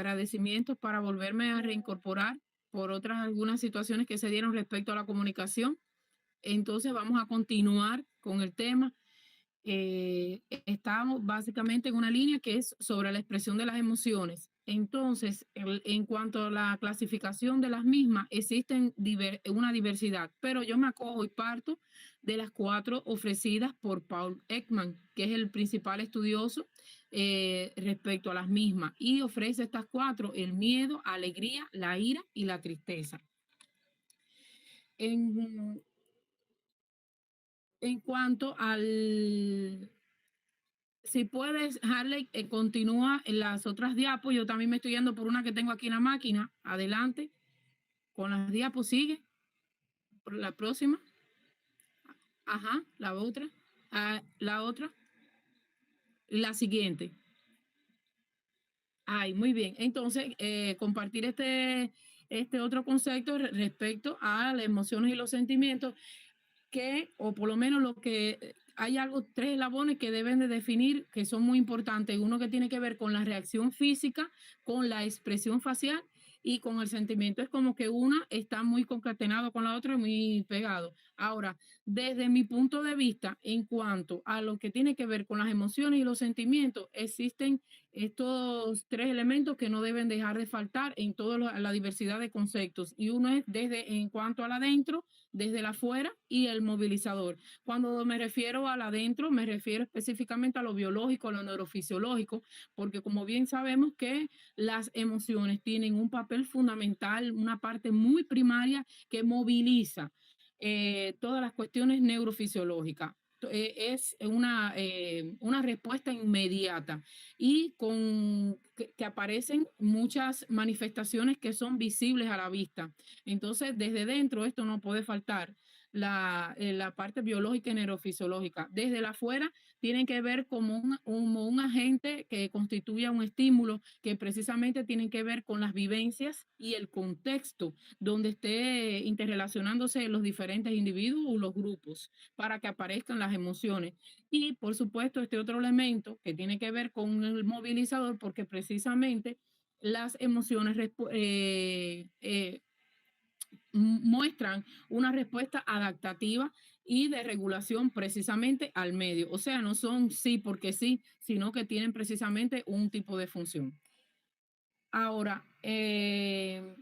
agradecimientos para volverme a reincorporar por otras algunas situaciones que se dieron respecto a la comunicación. Entonces vamos a continuar con el tema. Estamos básicamente en una línea que es sobre la expresión de las emociones. Entonces, en cuanto a la clasificación de las mismas, existen una diversidad, pero yo me acojo y parto de las cuatro ofrecidas por Paul Ekman, que es el principal estudioso respecto a las mismas, y ofrece estas cuatro: el miedo, alegría, la ira y la tristeza. En, en cuanto al si puedes, Harley, continúa en las otras diapos. Yo también me estoy yendo por una que tengo aquí en la máquina. Adelante, con las diapos, sigue. Por la próxima. Ajá, la otra. Ah, la otra. La siguiente. Ay, muy bien. Entonces, compartir este otro concepto respecto a las emociones y los sentimientos que, o por lo menos lo que hay algo, tres eslabones que deben de definir que son muy importantes. Uno que tiene que ver con la reacción física, con la expresión facial y con el sentimiento. Es como que una está muy concatenado con la otra y muy pegado. Ahora, desde mi punto de vista, en cuanto a lo que tiene que ver con las emociones y los sentimientos, existen estos tres elementos que no deben dejar de faltar en toda la diversidad de conceptos. Y uno es desde en cuanto al adentro, desde el afuera y el movilizador. Cuando me refiero al adentro, me refiero específicamente a lo biológico, a lo neurofisiológico, porque como bien sabemos que las emociones tienen un papel fundamental, una parte muy primaria que moviliza todas las cuestiones neurofisiológicas. Es una respuesta inmediata y que aparecen muchas manifestaciones que son visibles a la vista. Entonces, desde dentro esto no puede faltar. La parte biológica y neurofisiológica. Desde la afuera tienen que ver como un agente que constituye un estímulo que precisamente tienen que ver con las vivencias y el contexto donde esté interrelacionándose los diferentes individuos o los grupos para que aparezcan las emociones. Y por supuesto este otro elemento que tiene que ver con el movilizador porque precisamente las emociones muestran una respuesta adaptativa y de regulación precisamente al medio. O sea, no son sí porque sí, sino que tienen precisamente un tipo de función. Ahora,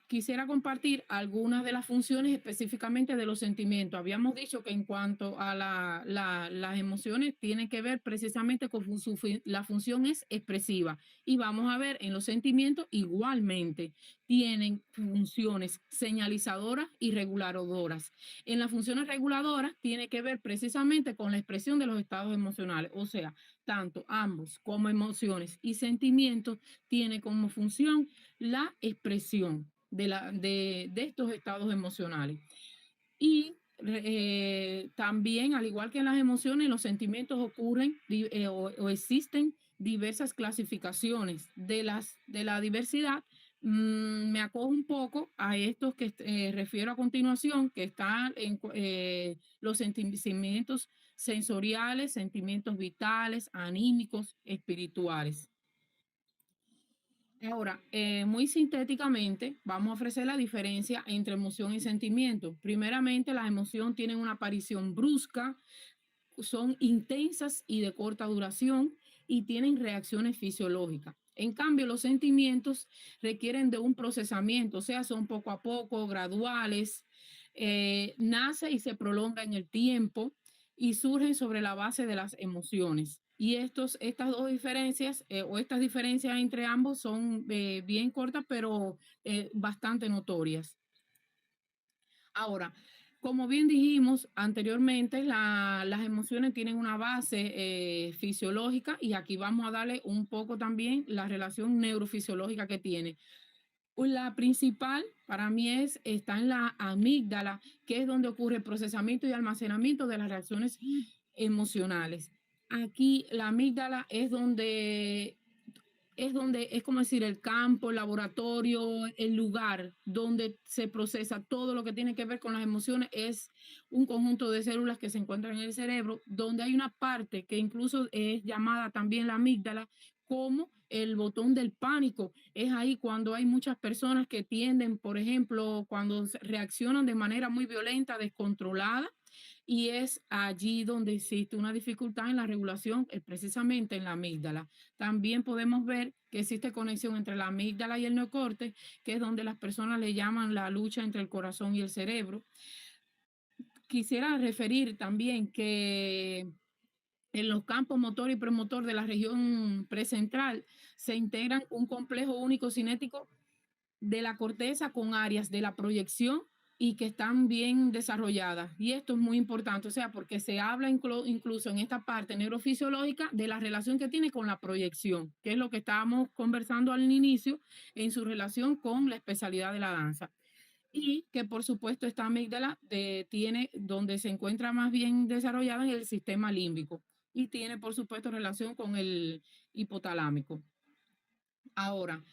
quisiera compartir algunas de las funciones específicamente de los sentimientos. Habíamos dicho que en cuanto a las emociones tienen que ver precisamente con la función es expresiva y vamos a ver en los sentimientos igualmente tienen funciones señalizadoras y reguladoras. En las funciones reguladoras tiene que ver precisamente con la expresión de los estados emocionales, o sea, tanto ambos como emociones y sentimientos tiene como función la expresión de estos estados emocionales. Y también, al igual que en las emociones, los sentimientos ocurren o existen diversas clasificaciones de la diversidad. Me acojo un poco a estos que refiero a continuación, que están en los sentimientos sensoriales, sentimientos vitales, anímicos, espirituales. Ahora, muy sintéticamente, vamos a ofrecer la diferencia entre emoción y sentimiento. Primeramente, las emociones tienen una aparición brusca, son intensas y de corta duración y tienen reacciones fisiológicas. En cambio, los sentimientos requieren de un procesamiento, o sea, son poco a poco, graduales, nace y se prolonga en el tiempo y surgen sobre la base de las emociones. Y estas dos diferencias o estas diferencias entre ambos son bien cortas, pero bastante notorias. Ahora, como bien dijimos anteriormente, las emociones tienen una base fisiológica y aquí vamos a darle un poco también la relación neurofisiológica que tiene. La principal para mí está en la amígdala, que es donde ocurre el procesamiento y almacenamiento de las reacciones emocionales. Aquí la amígdala es como decir el campo, el laboratorio, el lugar donde se procesa todo lo que tiene que ver con las emociones. Es un conjunto de células que se encuentran en el cerebro, donde hay una parte que incluso es llamada también la amígdala, como el botón del pánico. Es ahí cuando hay muchas personas que tienden, por ejemplo, cuando reaccionan de manera muy violenta, descontrolada, y es allí donde existe una dificultad en la regulación, precisamente en la amígdala. También podemos ver que existe conexión entre la amígdala y el neocorte, que es donde las personas le llaman la lucha entre el corazón y el cerebro. Quisiera referir también que en los campos motor y premotor de la región precentral se integran un complejo único cinético de la corteza con áreas de la proyección y que están bien desarrolladas. Y esto es muy importante, o sea, porque se habla incluso en esta parte neurofisiológica de la relación que tiene con la proyección, que es lo que estábamos conversando al inicio en su relación con la especialidad de la danza. Y que por supuesto esta amígdala tiene donde se encuentra más bien desarrollada en el sistema límbico y tiene por supuesto relación con el hipotalámico. Ahora,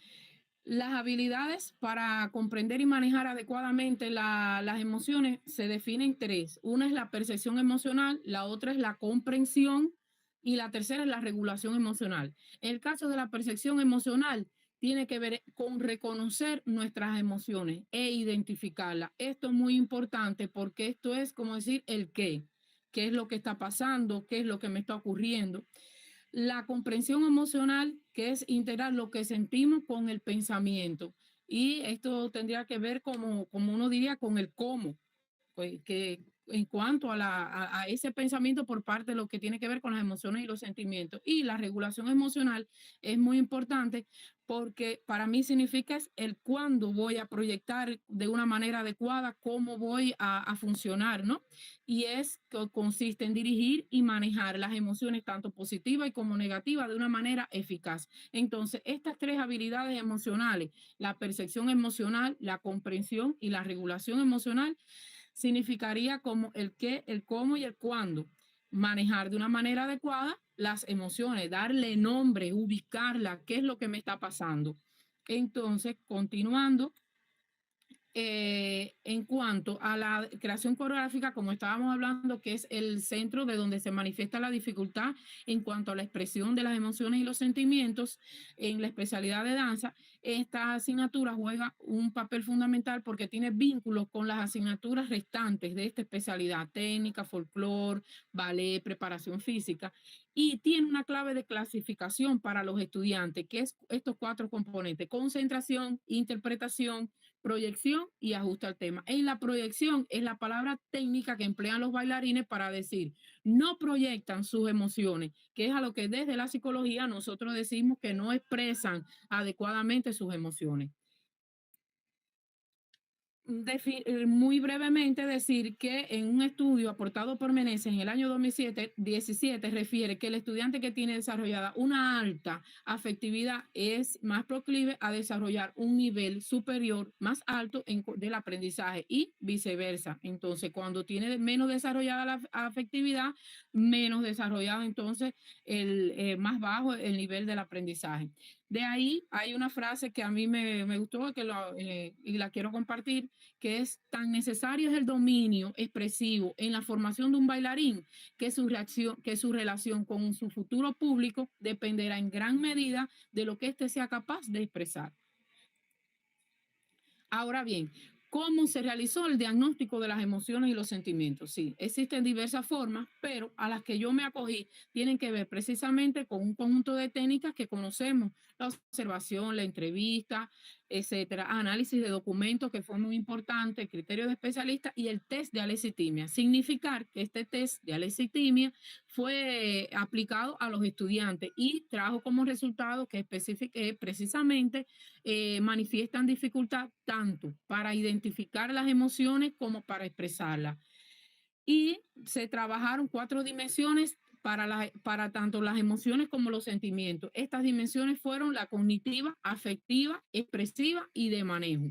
las habilidades para comprender y manejar adecuadamente las emociones se definen tres. Una es la percepción emocional, la otra es la comprensión y la tercera es la regulación emocional. En el caso de la percepción emocional, tiene que ver con reconocer nuestras emociones e identificarlas. Esto es muy importante porque esto es como decir el qué es lo que está pasando, qué es lo que me está ocurriendo. La comprensión emocional, que es integrar lo que sentimos con el pensamiento. Y esto tendría que ver como uno diría con el cómo, pues, que en cuanto a ese pensamiento por parte de lo que tiene que ver con las emociones y los sentimientos. Y la regulación emocional es muy importante porque para mí significa es el cuándo voy a proyectar de una manera adecuada, cómo voy a funcionar, ¿no? Y es que consiste en dirigir y manejar las emociones tanto positivas y como negativas de una manera eficaz. Entonces, estas tres habilidades emocionales, la percepción emocional, la comprensión y la regulación emocional, significaría como el qué, el cómo y el cuándo. Manejar de una manera adecuada las emociones, darle nombre, ubicarla, qué es lo que me está pasando. Entonces, continuando, en cuanto a la creación coreográfica, como estábamos hablando, que es el centro de donde se manifiesta la dificultad en cuanto a la expresión de las emociones y los sentimientos en la especialidad de danza, esta asignatura juega un papel fundamental porque tiene vínculos con las asignaturas restantes de esta especialidad: técnica, folclore, ballet, preparación física, y tiene una clave de clasificación para los estudiantes, que es estos cuatro componentes: concentración, interpretación, proyección y ajuste al tema. En la proyección es la palabra técnica que emplean los bailarines para decir, no proyectan sus emociones, que es a lo que desde la psicología nosotros decimos que no expresan adecuadamente sus emociones. Muy brevemente decir que en un estudio aportado por Meneses en el año 2017 refiere que el estudiante que tiene desarrollada una alta afectividad es más proclive a desarrollar un nivel superior más alto del aprendizaje y viceversa. Entonces, cuando tiene menos desarrollada la afectividad, menos desarrollado entonces más bajo el nivel del aprendizaje. De ahí hay una frase que a mí me gustó y la quiero compartir, que es: tan necesario es el dominio expresivo en la formación de un bailarín que su relación con su futuro público dependerá en gran medida de lo que éste sea capaz de expresar. Ahora bien, ¿cómo se realizó el diagnóstico de las emociones y los sentimientos? Sí, existen diversas formas, pero a las que yo me acogí tienen que ver precisamente con un conjunto de técnicas que conocemos: la observación, la entrevista, etcétera, análisis de documentos, que fue muy importante, criterio de especialista, y el test de alecitimia. Significar que este test de alecitimia fue aplicado a los estudiantes y trajo como resultado que precisamente manifiestan dificultad tanto para identificar las emociones como para expresarlas. Y se trabajaron cuatro dimensiones para tanto las emociones como los sentimientos. Estas dimensiones fueron la cognitiva, afectiva, expresiva y de manejo.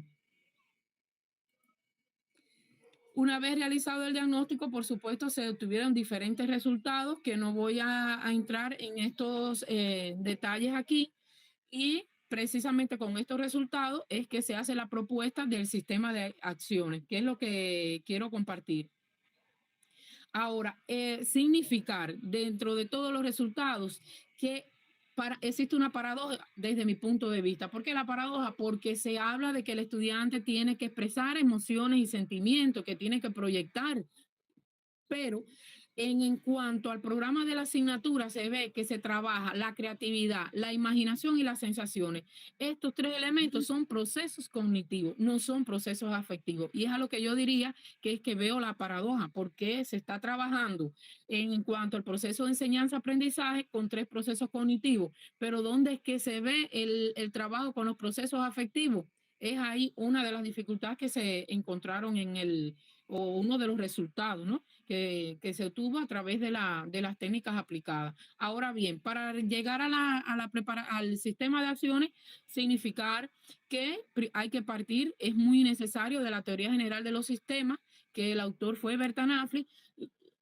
Una vez realizado el diagnóstico, por supuesto, se obtuvieron diferentes resultados que no voy a entrar en estos detalles aquí, y precisamente con estos resultados es que se hace la propuesta del sistema de acciones, que es lo que quiero compartir. Ahora, significar dentro de todos los resultados que existe una paradoja desde mi punto de vista. ¿Por qué la paradoja? Porque se habla de que el estudiante tiene que expresar emociones y sentimientos, que tiene que proyectar, pero en cuanto al programa de la asignatura se ve que se trabaja la creatividad, la imaginación y las sensaciones. Estos tres elementos son procesos cognitivos, no son procesos afectivos. Y es a lo que yo diría que es que veo la paradoja, porque se está trabajando en cuanto al proceso de enseñanza-aprendizaje con tres procesos cognitivos, pero ¿dónde es que se ve el trabajo con los procesos afectivos? Es ahí una de las dificultades que se encontraron o uno de los resultados, ¿no? Que se obtuvo a través de las técnicas aplicadas. Ahora bien, para llegar al sistema de acciones, significar que hay que partir, es muy necesario de la teoría general de los sistemas, que el autor fue Bertalanffy.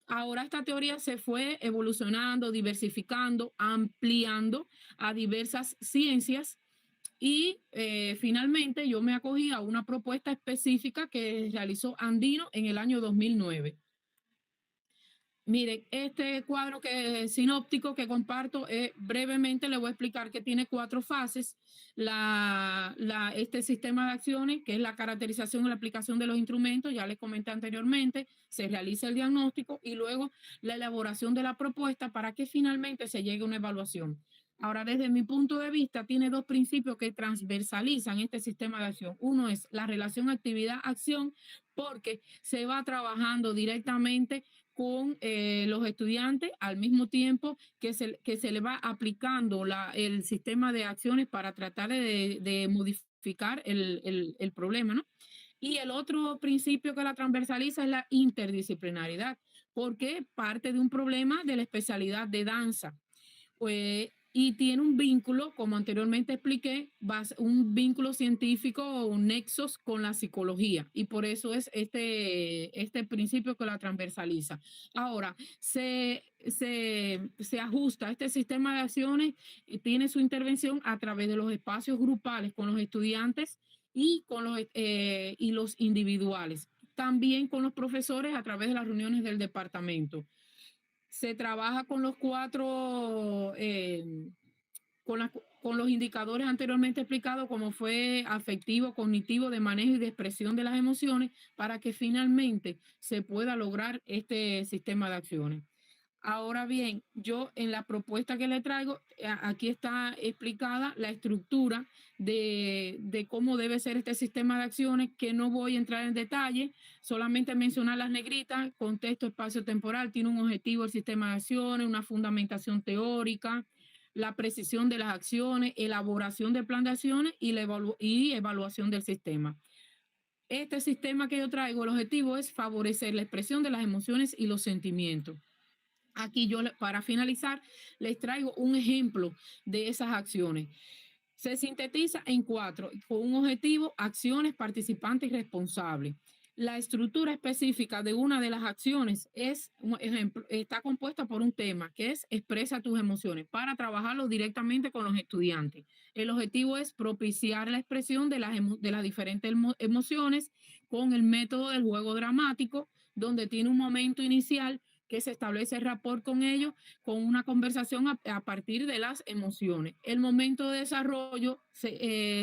Ahora esta teoría se fue evolucionando, diversificando, ampliando a diversas ciencias y finalmente yo me acogí a una propuesta específica que realizó Andino en el año 2009. Mire, este cuadro sinóptico que comparto, brevemente le voy a explicar que tiene cuatro fases. Este sistema de acciones, que es la caracterización y la aplicación de los instrumentos, ya les comenté anteriormente, se realiza el diagnóstico y luego la elaboración de la propuesta para que finalmente se llegue a una evaluación. Ahora, desde mi punto de vista, tiene dos principios que transversalizan este sistema de acción. Uno es la relación actividad-acción, porque se va trabajando directamente con los estudiantes al mismo tiempo que se le va aplicando el sistema de acciones para tratar de modificar el problema, ¿no? Y el otro principio que la transversaliza es la interdisciplinaridad, porque parte de un problema de la especialidad de danza. Y tiene un vínculo, como anteriormente expliqué, un vínculo científico o un nexos con la psicología. Y por eso es este principio que la transversaliza. Ahora, se ajusta este sistema de acciones y tiene su intervención a través de los espacios grupales con los estudiantes y los individuales. También con los profesores a través de las reuniones del departamento. Se trabaja con los cuatro, con los indicadores anteriormente explicados, como fue afectivo, cognitivo, de manejo y de expresión de las emociones, para que finalmente se pueda lograr este sistema de acciones. Ahora bien, yo en la propuesta que le traigo, aquí está explicada la estructura de cómo debe ser este sistema de acciones, que no voy a entrar en detalle, solamente mencionar las negritas: contexto espacio-temporal, tiene un objetivo el sistema de acciones, una fundamentación teórica, la precisión de las acciones, elaboración del plan de acciones y evaluación del sistema. Este sistema que yo traigo, el objetivo es favorecer la expresión de las emociones y los sentimientos. Aquí yo, para finalizar, les traigo un ejemplo de esas acciones. Se sintetiza en cuatro, con un objetivo: acciones, participantes y responsables. La estructura específica de una de las acciones es, un ejemplo, está compuesta por un tema que es expresa tus emociones, para trabajarlo directamente con los estudiantes. El objetivo es propiciar la expresión de las diferentes emociones con el método del juego dramático, donde tiene un momento inicial que se establece el rapport con ellos, con una conversación a partir de las emociones. El momento de desarrollo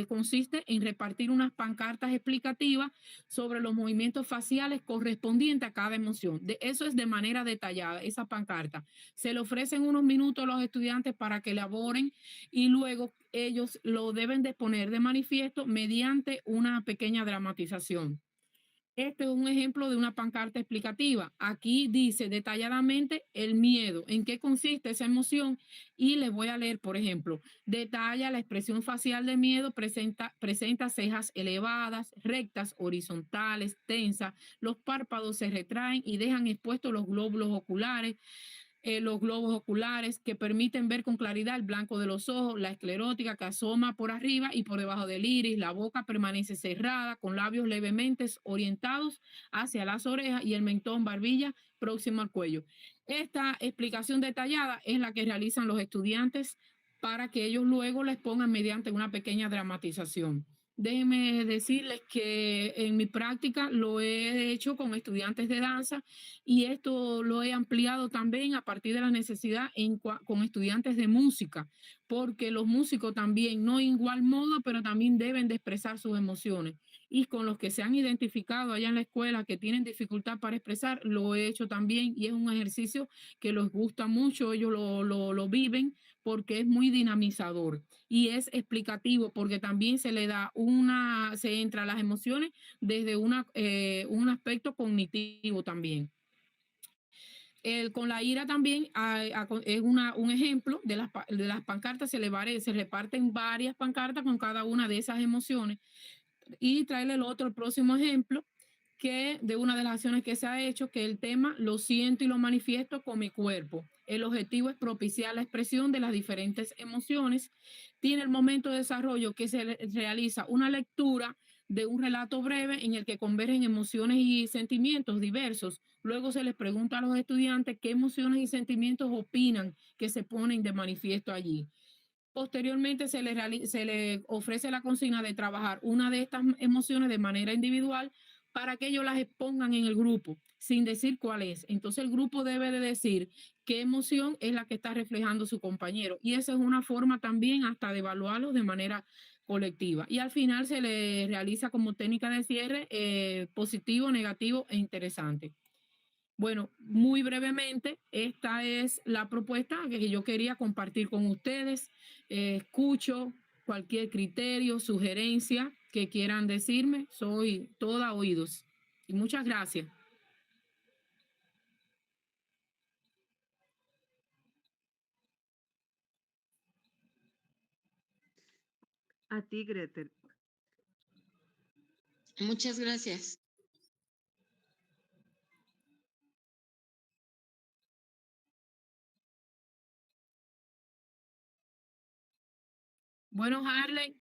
consiste en repartir unas pancartas explicativas sobre los movimientos faciales correspondientes a cada emoción. Eso es de manera detallada, esa pancarta. Se le ofrecen unos minutos a los estudiantes para que elaboren y luego ellos lo deben de poner de manifiesto mediante una pequeña dramatización. Este es un ejemplo de una pancarta explicativa. Aquí dice detalladamente el miedo, en qué consiste esa emoción, y les voy a leer, por ejemplo, detalla la expresión facial de miedo, presenta cejas elevadas, rectas, horizontales, tensas, los párpados se retraen y dejan expuestos los globos oculares, que permiten ver con claridad el blanco de los ojos, la esclerótica que asoma por arriba y por debajo del iris, la boca permanece cerrada con labios levemente orientados hacia las orejas y el mentón, barbilla próximo al cuello. Esta explicación detallada es la que realizan los estudiantes para que ellos luego les pongan mediante una pequeña dramatización. Déjenme decirles que en mi práctica lo he hecho con estudiantes de danza y esto lo he ampliado también a partir de la necesidad con estudiantes de música, porque los músicos también, no igual modo, pero también deben de expresar sus emociones. Y con los que se han identificado allá en la escuela que tienen dificultad para expresar, lo he hecho también y es un ejercicio que les gusta mucho, ellos lo viven porque es muy dinamizador y es explicativo porque también se le da se entra a las emociones desde un aspecto cognitivo también. Con la ira también es un ejemplo de las pancartas, se reparten varias pancartas con cada una de esas emociones y traerle el próximo ejemplo que de una de las acciones que se ha hecho, que el tema lo siento y lo manifiesto con mi cuerpo. El objetivo es propiciar la expresión de las diferentes emociones. Tiene el momento de desarrollo que se realiza una lectura de un relato breve en el que convergen emociones y sentimientos diversos. Luego se les pregunta a los estudiantes qué emociones y sentimientos opinan que se ponen de manifiesto allí. Posteriormente se le ofrece la consigna de trabajar una de estas emociones de manera individual para que ellos las expongan en el grupo, sin decir cuál es. Entonces el grupo debe de decir qué emoción es la que está reflejando su compañero. Y esa es una forma también hasta de evaluarlos de manera colectiva. Y al final se le realiza como técnica de cierre positivo, negativo e interesante. Bueno, muy brevemente, esta es la propuesta que yo quería compartir con ustedes. Escucho cualquier criterio, sugerencia que quieran decirme. Soy toda oídos. Y muchas gracias. A ti, Gretel. Muchas gracias. Bueno, Harley,